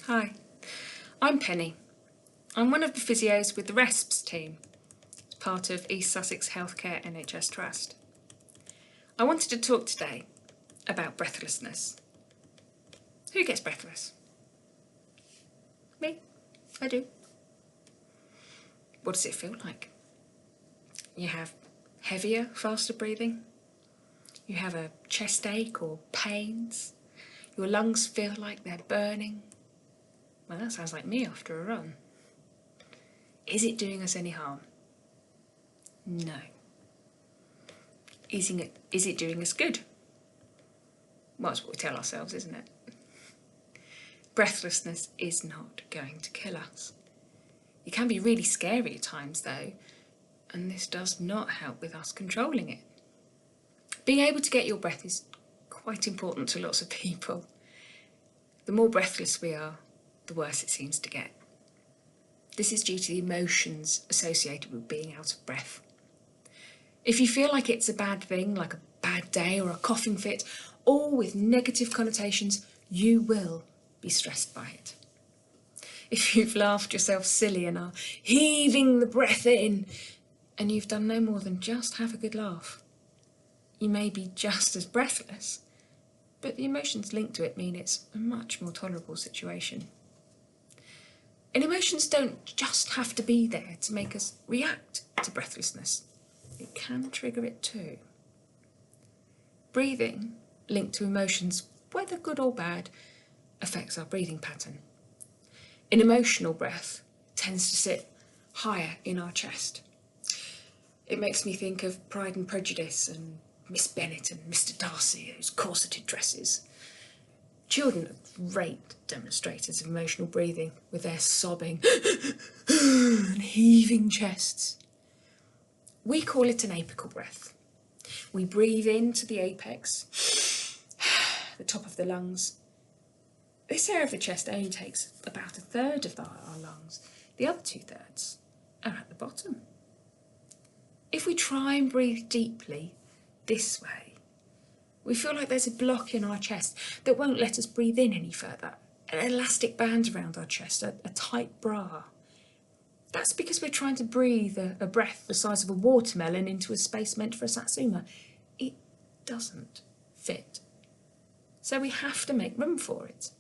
Hi, I'm Penny. I'm one of the physios with the RESPS team, as part of East Sussex Healthcare NHS Trust. I wanted to talk today about breathlessness. Who gets breathless? Me. I do. What does it feel like? You have heavier, faster breathing. You have a chest ache or pains. Your lungs feel like they're burning. Well, that sounds like me after a run. Is it doing us any harm? No. Is it doing us good? Well, that's what we tell ourselves, isn't it? Breathlessness is not going to kill us. It can be really scary at times though, and this does not help with us controlling it. Being able to get your breath is quite important to lots of people. The more breathless we are, the worse it seems to get. This is due to the emotions associated with being out of breath. If you feel like it's a bad thing, like a bad day or a coughing fit, all with negative connotations, you will be stressed by it. If you've laughed yourself silly and are heaving the breath in, and you've done no more than just have a good laugh, you may be just as breathless, but the emotions linked to it mean it's a much more tolerable situation. And emotions don't just have to be there to make us react to breathlessness. It can trigger it too. Breathing, linked to emotions, whether good or bad, affects our breathing pattern. An emotional breath tends to sit higher in our chest. It makes me think of Pride and Prejudice and Miss Bennet and Mr. Darcy, those corseted dresses. Children are great demonstrators of emotional breathing with their sobbing and heaving chests. We call it an apical breath. We breathe into the apex, the top of the lungs. This area of the chest only takes about a third of our lungs. The other 2/3 are at the bottom. If we try and breathe deeply this way, we feel like there's a block in our chest that won't let us breathe in any further. An elastic band around our chest, a tight bra. That's because we're trying to breathe a breath the size of a watermelon into a space meant for a satsuma. It doesn't fit. So we have to make room for it.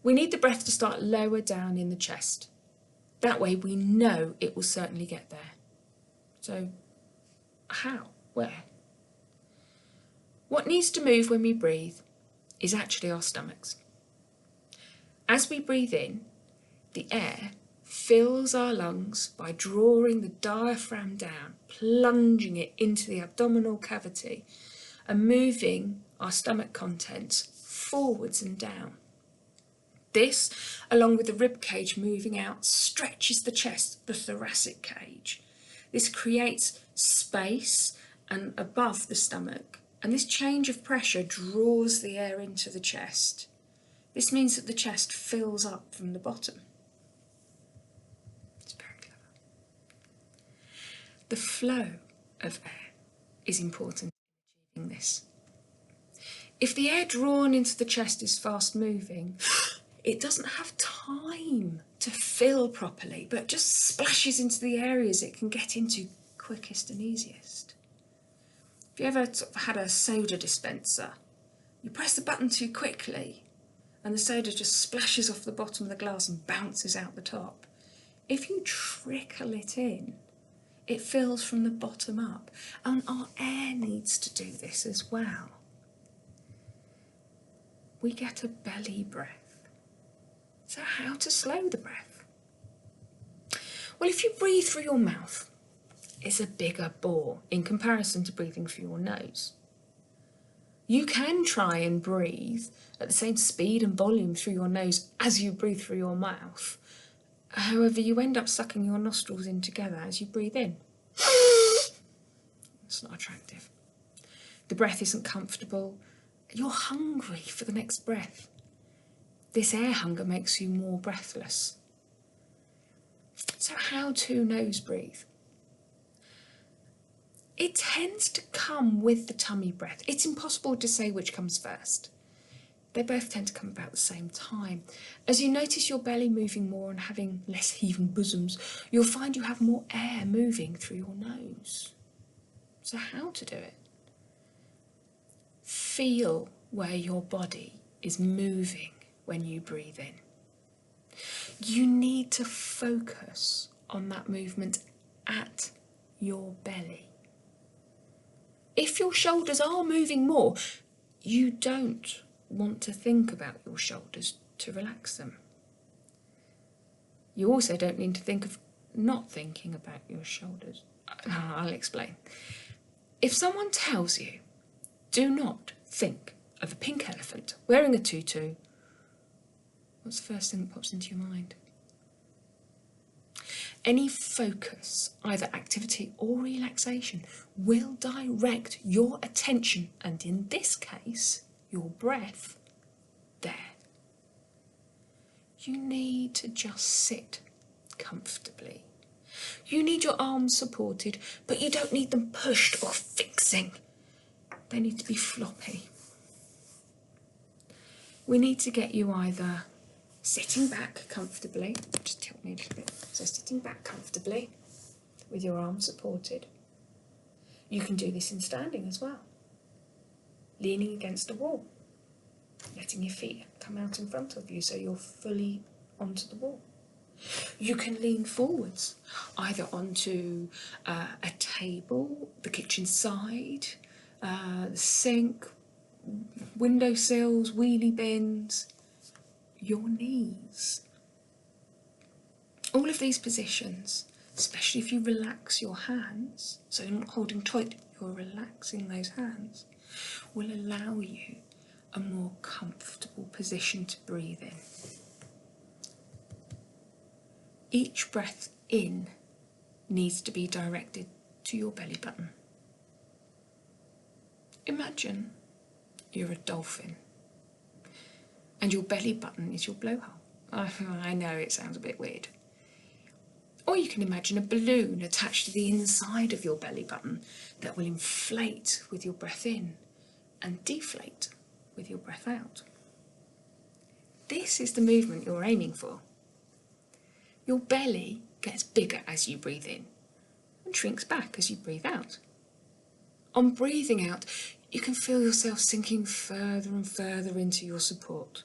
We need the breath to start lower down in the chest. That way we know it will certainly get there. So how? Where? What needs to move when we breathe is actually our stomachs. As we breathe in, the air fills our lungs by drawing the diaphragm down, plunging it into the abdominal cavity and moving our stomach contents forwards and down. This, along with the rib cage moving out, stretches the chest, the thoracic cage. This creates space and above the stomach, and this change of pressure draws the air into the chest. This means that the chest fills up from the bottom. It's very clever. The flow of air is important in achieving this. If the air drawn into the chest is fast moving, it doesn't have time to fill properly, but just splashes into the areas it can get into quickest and easiest. If you ever had a soda dispenser, you press the button too quickly and the soda just splashes off the bottom of the glass and bounces out the top. If you trickle it in, it fills from the bottom up, and our air needs to do this as well. We get a belly breath. So how to slow the breath? Well, if you breathe through your mouth, it's a bigger bore in comparison to breathing through your nose. You can try and breathe at the same speed and volume through your nose as you breathe through your mouth. However, you end up sucking your nostrils in together as you breathe in. It's not attractive. The breath isn't comfortable. You're hungry for the next breath. This air hunger makes you more breathless. So how to nose breathe? It tends to come with the tummy breath. It's impossible to say which comes first. They both tend to come about at the same time. As you notice your belly moving more and having less heaving bosoms, you'll find you have more air moving through your nose. So how to do it? Feel where your body is moving when you breathe in. You need to focus on that movement at your belly. If your shoulders are moving more, you don't want to think about your shoulders to relax them. You also don't need to think of not thinking about your shoulders. I'll explain. If someone tells you, do not think of a pink elephant wearing a tutu, what's the first thing that pops into your mind? Any focus, either activity or relaxation, will direct your attention, and in this case, your breath, there. You need to just sit comfortably. You need your arms supported, but you don't need them pushed or fixing. They need to be floppy. We need to get you either sitting back comfortably, just tilt me a little bit, so sitting back comfortably with your arms supported. You can do this in standing as well. Leaning against a wall, letting your feet come out in front of you so you're fully onto the wall. You can lean forwards, either onto a table, the kitchen side, the sink, windowsills, wheelie bins, your knees. All of these positions, especially if you relax your hands, so you're not holding tight, you're relaxing those hands, will allow you a more comfortable position to breathe in. Each breath in needs to be directed to your belly button. Imagine you're a dolphin and your belly button is your blowhole. I know it sounds a bit weird. Or you can imagine a balloon attached to the inside of your belly button that will inflate with your breath in and deflate with your breath out. This is the movement you're aiming for. Your belly gets bigger as you breathe in and shrinks back as you breathe out. On breathing out, you can feel yourself sinking further and further into your support,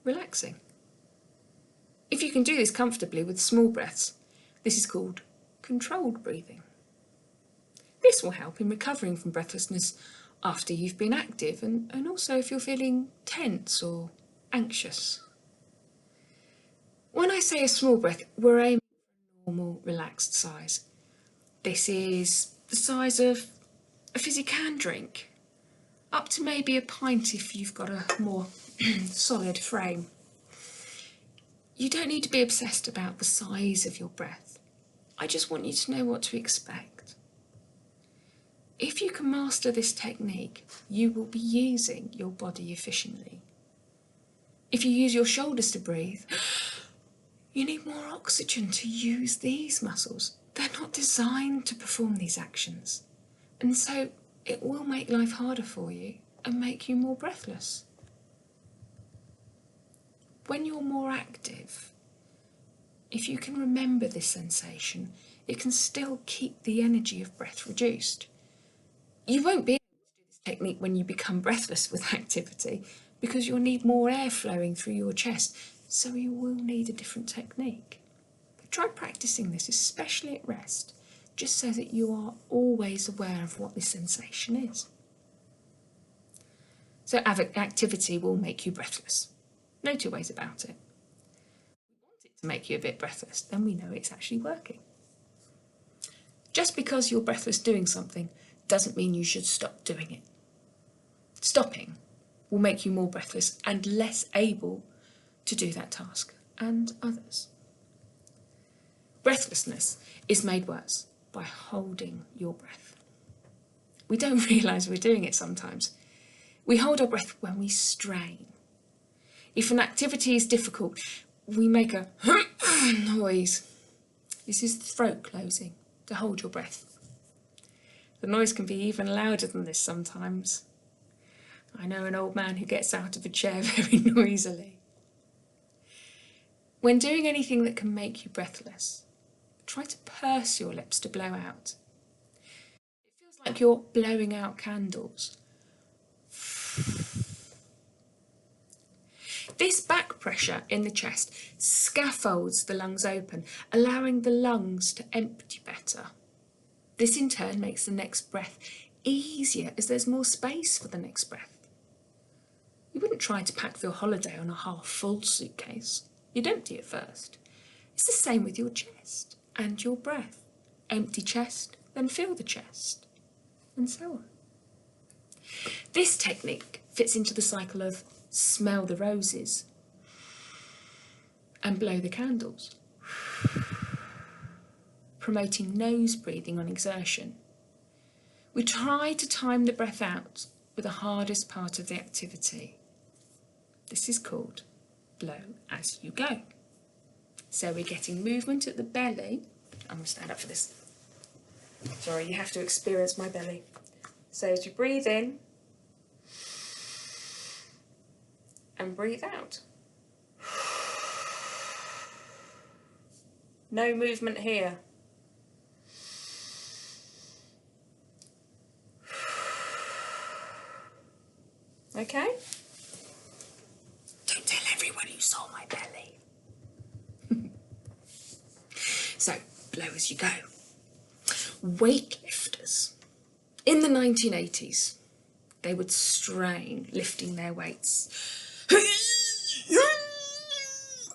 relaxing. If you can do this comfortably with small breaths, this is called controlled breathing. This will help in recovering from breathlessness after you've been active and also if you're feeling tense or anxious. When I say a small breath, we're aiming for a normal, relaxed size. This is the size of a fizzy can drink, up to maybe a pint if you've got a more solid frame. You don't need to be obsessed about the size of your breath. I just want you to know what to expect. If you can master this technique, you will be using your body efficiently. If you use your shoulders to breathe, you need more oxygen to use these muscles. They're not designed to perform these actions. And so it will make life harder for you and make you more breathless. When you're more active, if you can remember this sensation, it can still keep the energy of breath reduced. You won't be able to do this technique when you become breathless with activity because you'll need more air flowing through your chest, so you will need a different technique. But try practicing this, especially at rest, just so that you are always aware of what this sensation is. So activity will make you breathless. No two ways about it. If we want it to make you a bit breathless, then we know it's actually working. Just because you're breathless doing something doesn't mean you should stop doing it. Stopping will make you more breathless and less able to do that task and others. Breathlessness is made worse by holding your breath. We don't realise we're doing it sometimes. We hold our breath when we strain. If an activity is difficult, we make a noise. This is the throat closing to hold your breath. The noise can be even louder than this sometimes. I know an old man who gets out of a chair very noisily. When doing anything that can make you breathless, try to purse your lips to blow out. It feels like you're blowing out candles. This back pressure in the chest scaffolds the lungs open, allowing the lungs to empty better. This in turn makes the next breath easier as there's more space for the next breath. You wouldn't try to pack for your holiday on a half-full suitcase. You'd empty it first. It's the same with your chest and your breath. Empty chest, then fill the chest, and so on. This technique fits into the cycle of smell the roses and blow the candles, promoting nose breathing on exertion. We try to time the breath out with the hardest part of the activity. This is called blow as you go. So we're getting movement at the belly. I'm going to stand up for this. Sorry, you have to experience my belly. So as you breathe in and breathe out. No movement here. Okay? Don't tell everyone you saw my belly. So, blow as you go. Weightlifters. In the 1980s, they would strain lifting their weights.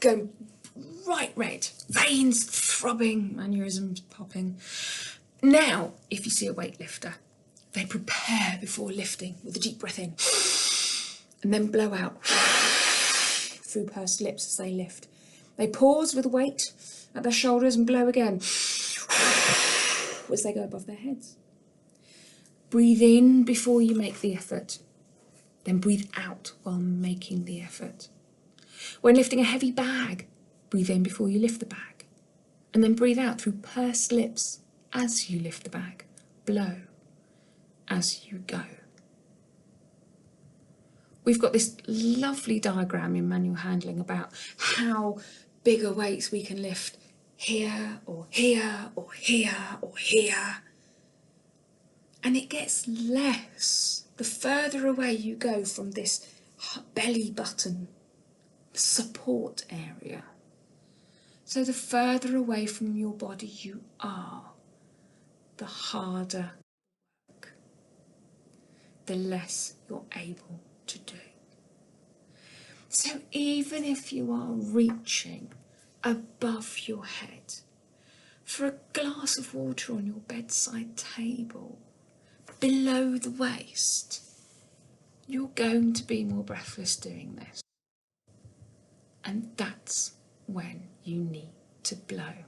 Going bright red, veins throbbing, aneurysms popping. Now, if you see a weightlifter, they prepare before lifting with a deep breath in and then blow out through pursed lips as they lift. They pause with weight at their shoulders and blow again as they go above their heads. Breathe in before you make the effort, then breathe out while making the effort. When lifting a heavy bag, breathe in before you lift the bag, and then breathe out through pursed lips as you lift the bag. Blow as you go. We've got this lovely diagram in manual handling about how bigger weights we can lift here or here or here or here. And it gets less the further away you go from this belly button support area. So the further away from your body you are, the harder work, the less you're able to do. So even if you are reaching above your head for a glass of water on your bedside table, below the waist, you're going to be more breathless doing this. And that's when you need to blow.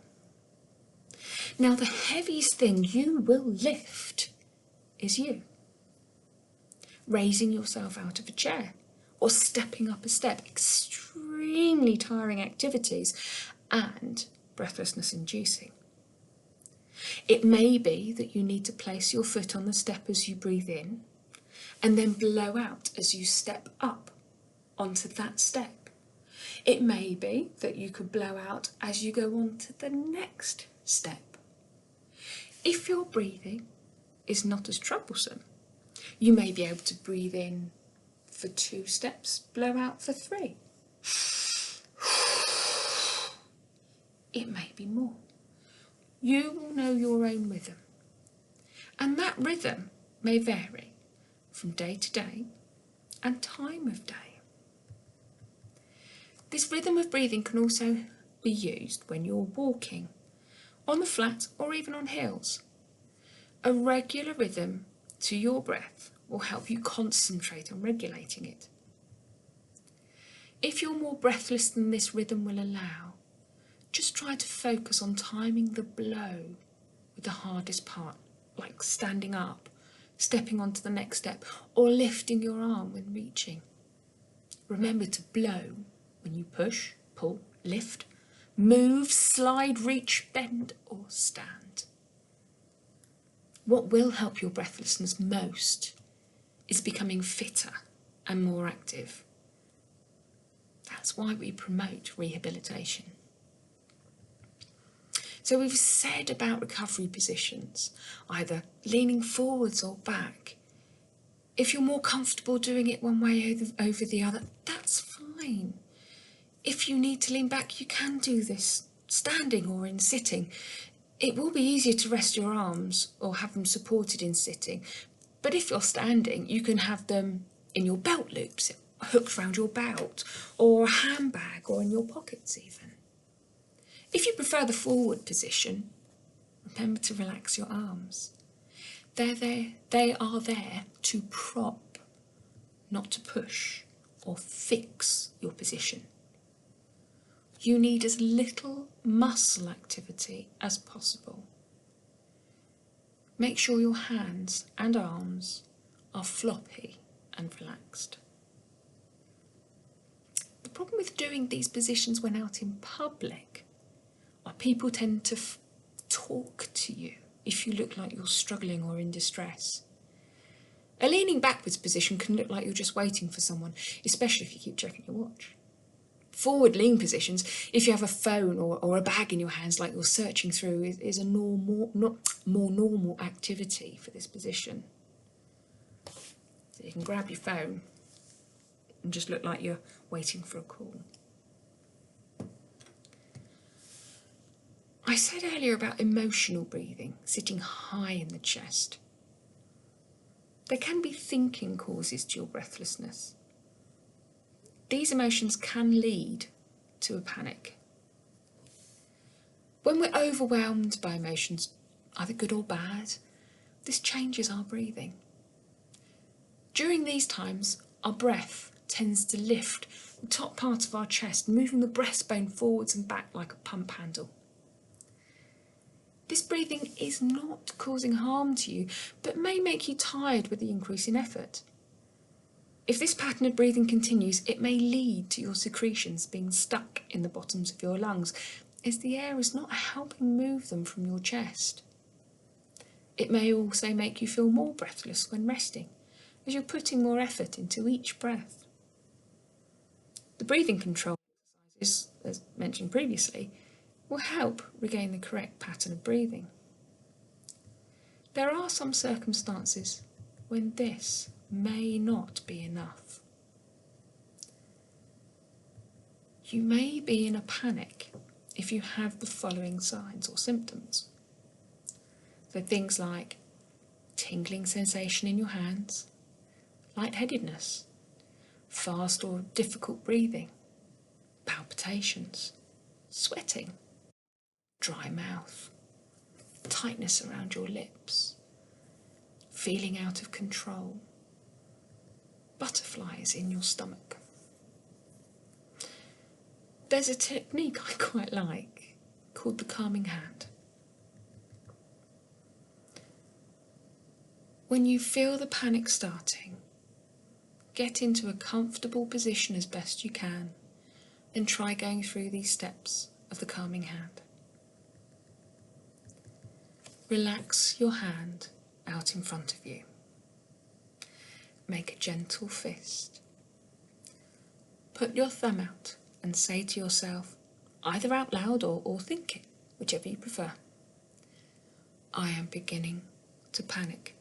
Now, the heaviest thing you will lift is you. Raising yourself out of a chair or stepping up a step, extremely tiring activities and breathlessness inducing. It may be that you need to place your foot on the step as you breathe in and then blow out as you step up onto that step. It may be that you could blow out as you go on to the next step. If your breathing is not as troublesome, you may be able to breathe in for 2 steps, blow out for 3. It may be more. You will know your own rhythm, and that rhythm may vary from day to day and time of day. This rhythm of breathing can also be used when you're walking, on the flat or even on hills. A regular rhythm to your breath will help you concentrate on regulating it. If you're more breathless than this rhythm will allow, just try to focus on timing the blow with the hardest part, like standing up, stepping onto the next step, or lifting your arm when reaching. Remember to blow when you push, pull, lift, move, slide, reach, bend, or stand. What will help your breathlessness most is becoming fitter and more active. That's why we promote rehabilitation. So we've said about recovery positions, either leaning forwards or back. If you're more comfortable doing it one way over the other, that's fine. If you need to lean back, you can do this standing or in sitting. It will be easier to rest your arms or have them supported in sitting. But if you're standing, you can have them in your belt loops, hooked around your belt, or a handbag, or in your pockets even. If you prefer the forward position, remember to relax your arms. They are there to prop, not to push or fix your position. You need as little muscle activity as possible. Make sure your hands and arms are floppy and relaxed. The problem with doing these positions when out in public are people tend to talk to you if you look like you're struggling or in distress. A leaning backwards position can look like you're just waiting for someone, especially if you keep checking your watch. Forward lean positions, if you have a phone or a bag in your hands like you're searching through, is a more normal activity for this position. So you can grab your phone and just look like you're waiting for a call. I said earlier about emotional breathing, sitting high in the chest. There can be thinking causes to your breathlessness. These emotions can lead to a panic. When we're overwhelmed by emotions, either good or bad, this changes our breathing. During these times, our breath tends to lift the top part of our chest, moving the breastbone forwards and back like a pump handle. This breathing is not causing harm to you, but may make you tired with the increase in effort. If this pattern of breathing continues, it may lead to your secretions being stuck in the bottoms of your lungs, as the air is not helping move them from your chest. It may also make you feel more breathless when resting, as you're putting more effort into each breath. The breathing control exercises, as mentioned previously, will help regain the correct pattern of breathing. There are some circumstances when this may not be enough. You may be in a panic if you have the following signs or symptoms. So things like tingling sensation in your hands, lightheadedness, fast or difficult breathing, palpitations, sweating, dry mouth, tightness around your lips, feeling out of control, butterflies in your stomach. There's a technique I quite like called the calming hand. When you feel the panic starting, get into a comfortable position as best you can and try going through these steps of the calming hand. Relax your hand out in front of you. Make a gentle fist. Put your thumb out and say to yourself, either out loud or think it, whichever you prefer, I am beginning to panic.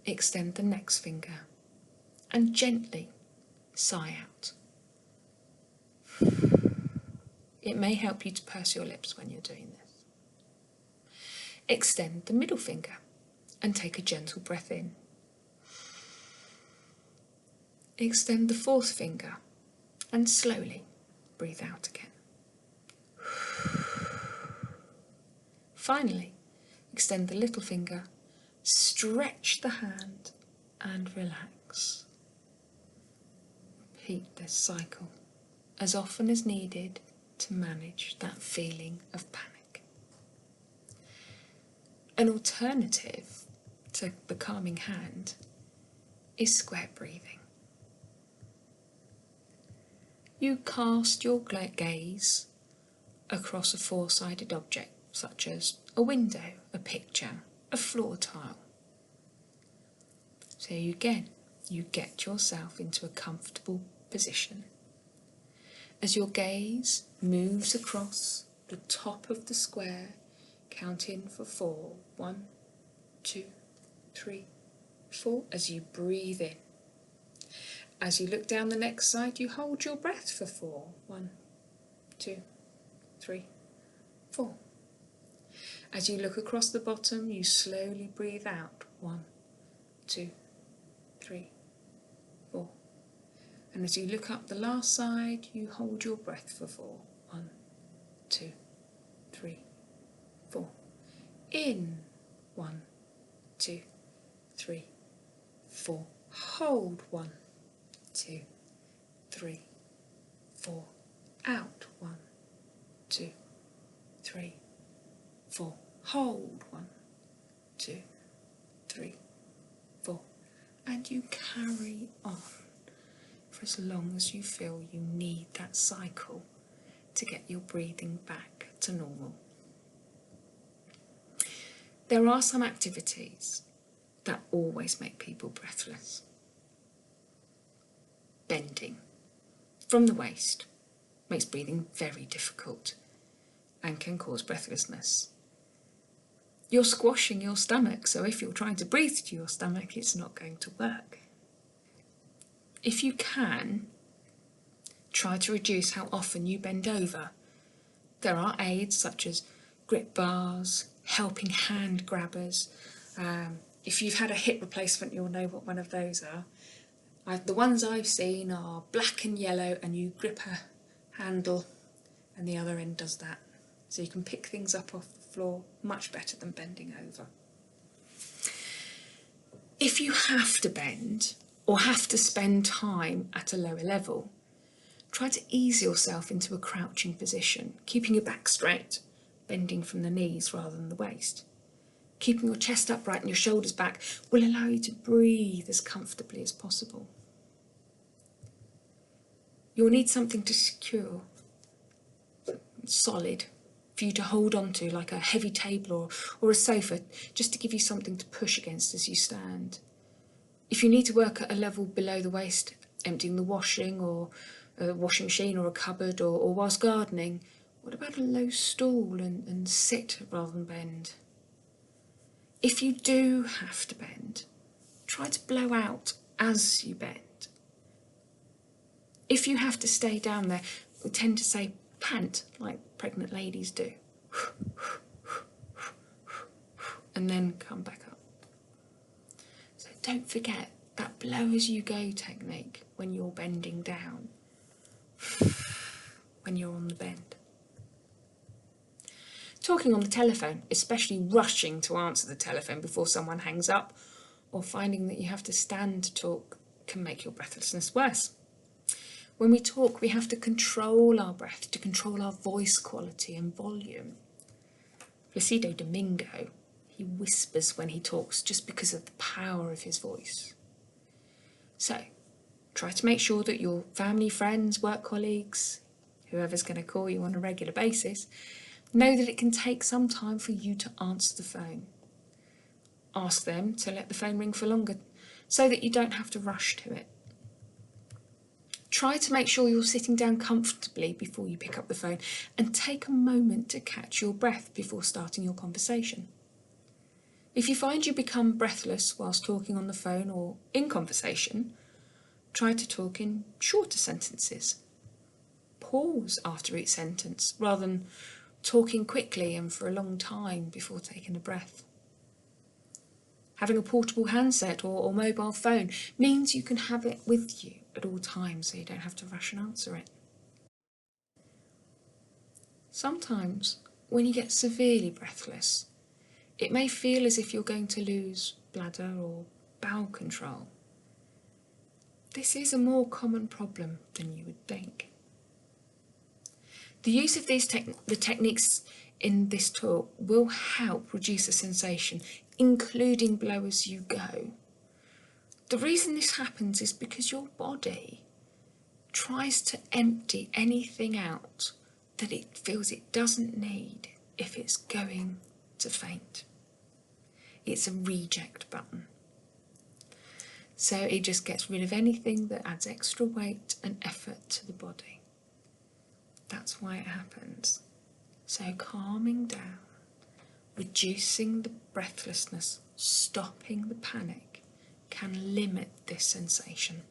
Extend the next finger and gently sigh out. It may help you to purse your lips when you're doing this. Extend the middle finger and take a gentle breath in. Extend the fourth finger and slowly breathe out again. Finally, extend the little finger, stretch the hand and relax. Repeat this cycle as often as needed to manage that feeling of panic. An alternative to the calming hand is square breathing. You cast your gaze across a four-sided object such as a window, a picture, a floor tile. So you you get yourself into a comfortable position. As your gaze moves across the top of the square, count in for 4. 1, 2, 3, 4, as you breathe in. As you look down the next side, you hold your breath for 4. 1, 2, 3, 4. As you look across the bottom, you slowly breathe out. 1, 2, 3, 4. And as you look up the last side, you hold your breath for 4. 1, 2, 3, 4. In. 1, 2, 3, 4. Hold. 1, 2, 3, 4. Out. 1, 2, 3, 4. Hold. 1, 2, 3, 4. And you carry on for as long as you feel you need that cycle to get your breathing back to normal. There are some activities that always make people breathless. Bending from the waist makes breathing very difficult and can cause breathlessness. You're squashing your stomach, so if you're trying to breathe to your stomach, it's not going to work. If you can, try to reduce how often you bend over. There are aids such as grip bars, helping hand grabbers. If you've had a hip replacement, you'll know what one of those are. The ones I've seen are black and yellow, and you grip a handle and the other end does that. So you can pick things up off the floor much better than bending over. If you have to bend or have to spend time at a lower level, try to ease yourself into a crouching position, keeping your back straight, bending from the knees rather than the waist. Keeping your chest upright and your shoulders back will allow you to breathe as comfortably as possible. You'll need something to secure, solid, for you to hold on to, like a heavy table or a sofa, just to give you something to push against as you stand. If you need to work at a level below the waist, emptying the washing or a washing machine or a cupboard or whilst gardening, what about a low stool and sit rather than bend? If you do have to bend, try to blow out as you bend. If you have to stay down there, we tend to say pant like pregnant ladies do. And then come back up. So don't forget that blow as you go technique when you're bending down, when you're on the bend. Talking on the telephone, especially rushing to answer the telephone before someone hangs up, or finding that you have to stand to talk, can make your breathlessness worse. When we talk, we have to control our breath, to control our voice quality and volume. Placido Domingo, he whispers when he talks just because of the power of his voice. So, try to make sure that your family, friends, work colleagues, whoever's going to call you on a regular basis, know that it can take some time for you to answer the phone. Ask them to let the phone ring for longer so that you don't have to rush to it. Try to make sure you're sitting down comfortably before you pick up the phone, and take a moment to catch your breath before starting your conversation. If you find you become breathless whilst talking on the phone or in conversation, try to talk in shorter sentences. Pause after each sentence rather than talking quickly and for a long time before taking a breath. Having a portable handset or mobile phone means you can have it with you at all times so you don't have to rush and answer it. Sometimes, when you get severely breathless, it may feel as if you're going to lose bladder or bowel control. This is a more common problem than you would think. The use of the techniques in this talk will help reduce the sensation, including blow as you go. The reason this happens is because your body tries to empty anything out that it feels it doesn't need if it's going to faint. It's a reject button. So it just gets rid of anything that adds extra weight and effort to the body. That's why it happens. So calming down, reducing the breathlessness, stopping the panic can limit this sensation.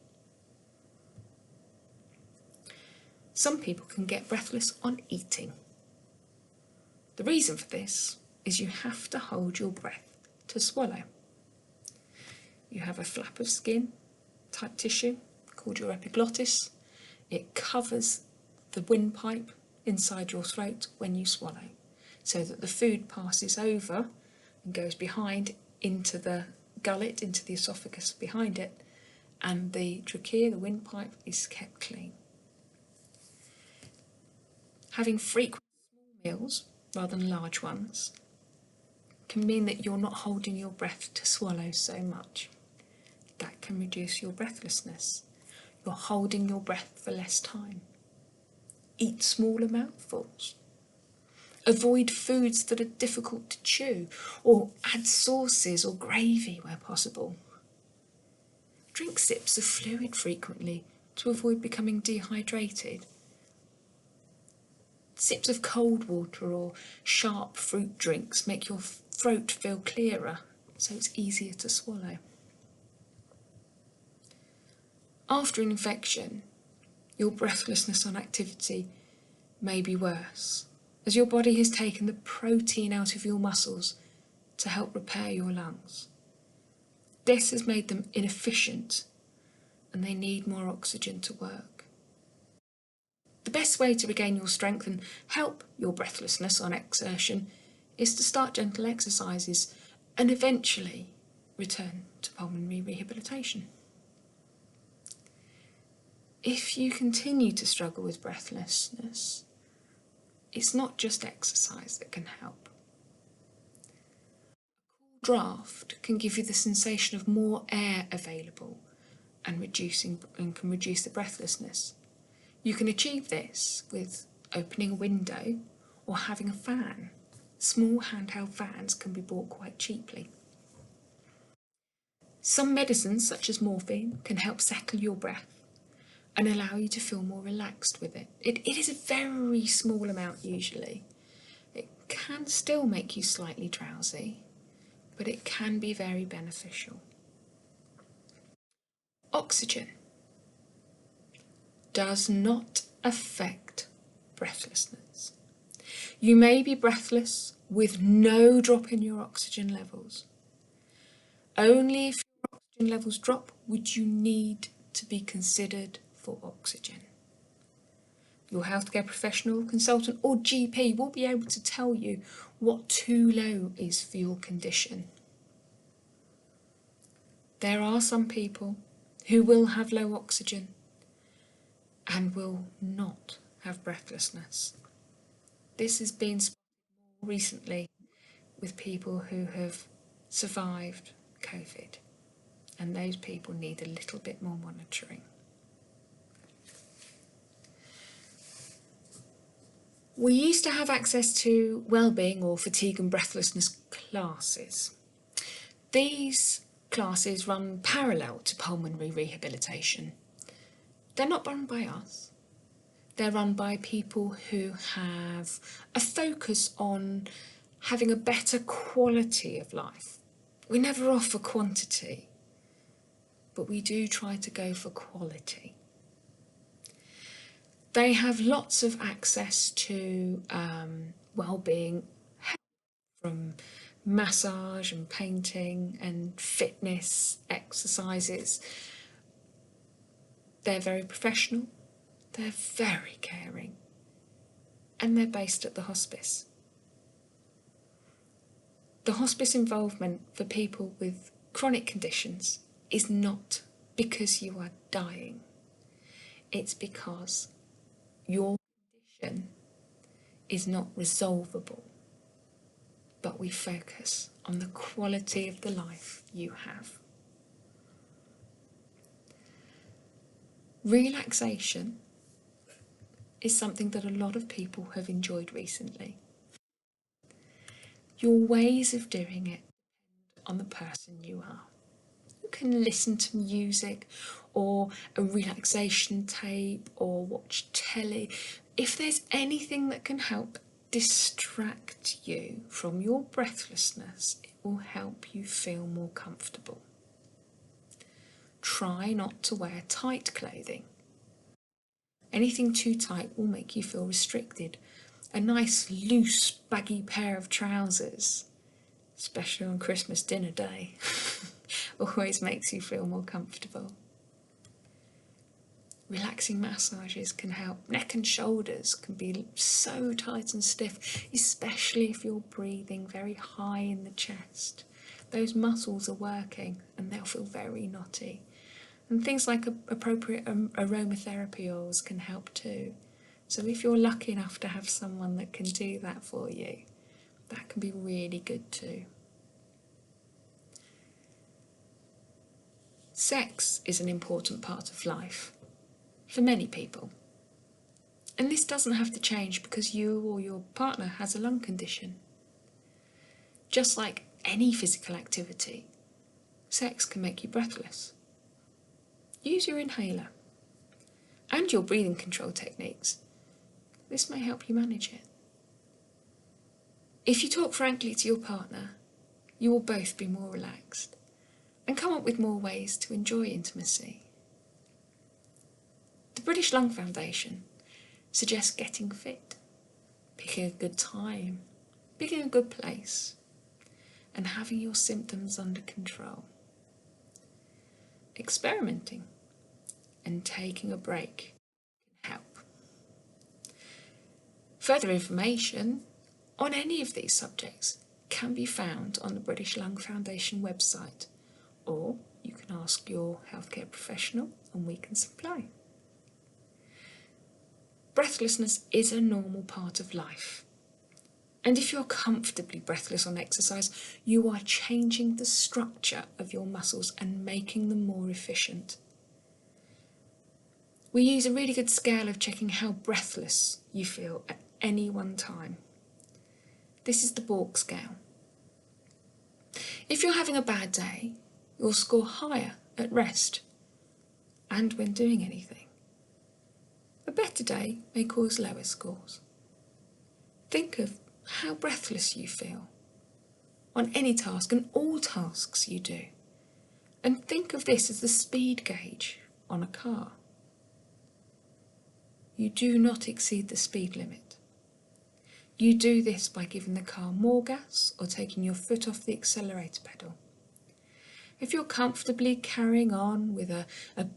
Some people can get breathless on eating. The reason for this is you have to hold your breath to swallow. You have a flap of skin, type tissue, called your epiglottis. It covers the windpipe inside your throat when you swallow, so that the food passes over and goes behind into the gullet, into the esophagus behind it, and the trachea, the windpipe, is kept clean. Having frequent small meals rather than large ones can mean that you're not holding your breath to swallow so much. That can reduce your breathlessness. You're holding your breath for less time. Eat smaller mouthfuls. Avoid foods that are difficult to chew, or add sauces or gravy where possible. Drink sips of fluid frequently to avoid becoming dehydrated. Sips of cold water or sharp fruit drinks make your throat feel clearer, so it's easier to swallow. After an infection, your breathlessness on activity may be worse, as your body has taken the protein out of your muscles to help repair your lungs. This has made them inefficient, and they need more oxygen to work. The best way to regain your strength and help your breathlessness on exertion is to start gentle exercises and eventually return to pulmonary rehabilitation. If you continue to struggle with breathlessness, it's not just exercise that can help. A cool draft can give you the sensation of more air available and can reduce the breathlessness. You can achieve this with opening a window or having a fan. Small handheld fans can be bought quite cheaply. Some medicines, such as morphine, can help settle your breath and allow you to feel more relaxed with it. It is a very small amount usually. It can still make you slightly drowsy, but it can be very beneficial. Oxygen does not affect breathlessness. You may be breathless with no drop in your oxygen levels. Only if your oxygen levels drop would you need to be considered for oxygen. Your healthcare professional, consultant or GP will be able to tell you what too low is for your condition. There are some people who will have low oxygen and will not have breathlessness. This has been spotted more recently with people who have survived COVID, and those people need a little bit more monitoring. We used to have access to wellbeing or fatigue and breathlessness classes. These classes run parallel to pulmonary rehabilitation. They're not run by us. They're run by people who have a focus on having a better quality of life. We never offer quantity, but we do try to go for quality. They have lots of access to wellbeing help, from massage and painting and fitness exercises. They're very professional, they're very caring, and they're based at the hospice. The hospice involvement for people with chronic conditions is not because you are dying. It's because your condition is not resolvable, but we focus on the quality of the life you have. Relaxation is something that a lot of people have enjoyed recently. Your ways of doing it depend on the person you are. can listen to music or a relaxation tape or watch telly. If there's anything that can help distract you from your breathlessness, it will help you feel more comfortable. Try not to wear tight clothing. Anything too tight will make you feel restricted. A nice, loose, baggy pair of trousers, especially on Christmas dinner day, always makes you feel more comfortable. Relaxing massages can help. Neck and shoulders can be so tight and stiff, especially if you're breathing very high in the chest. Those muscles are working and they'll feel very knotty. And things like appropriate aromatherapy oils can help too. So if you're lucky enough to have someone that can do that for you, that can be really good too. Sex is an important part of life for many people. And this doesn't have to change because you or your partner has a lung condition. Just like any physical activity, sex can make you breathless. Use your inhaler and your breathing control techniques. This may help you manage it. If you talk frankly to your partner, you will both be more relaxed and come up with more ways to enjoy intimacy. The British Lung Foundation suggests getting fit, picking a good time, picking a good place, and having your symptoms under control. Experimenting and taking a break can help. Further information on any of these subjects can be found on the British Lung Foundation website, or you can ask your healthcare professional and we can supply. Breathlessness is a normal part of life. And if you're comfortably breathless on exercise, you are changing the structure of your muscles and making them more efficient. We use a really good scale of checking how breathless you feel at any one time. This is the Borg scale. If you're having a bad day, you'll score higher at rest and when doing anything. A better day may cause lower scores. Think of how breathless you feel on any task and all tasks you do. And think of this as the speed gauge on a car. You do not exceed the speed limit. You do this by giving the car more gas or taking your foot off the accelerator pedal. If you're comfortably carrying on with a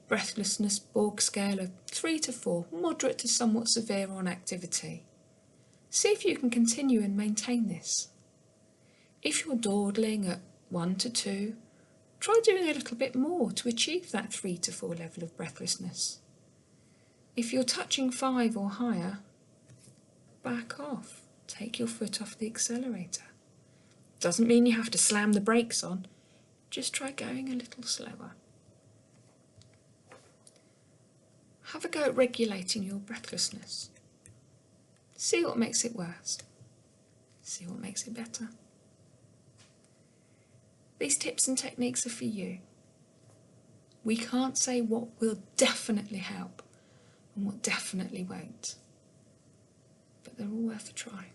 breathlessness Borg scale of 3 to 4, moderate to somewhat severe on activity, see if you can continue and maintain this. If you're dawdling at 1 to 2, try doing a little bit more to achieve that 3 to 4 level of breathlessness. If you're touching 5 or higher, back off. Take your foot off the accelerator. Doesn't mean you have to slam the brakes on. Just try going a little slower. Have a go at regulating your breathlessness. See what makes it worse. See what makes it better. These tips and techniques are for you. We can't say what will definitely help and what definitely won't, but they're all worth a try.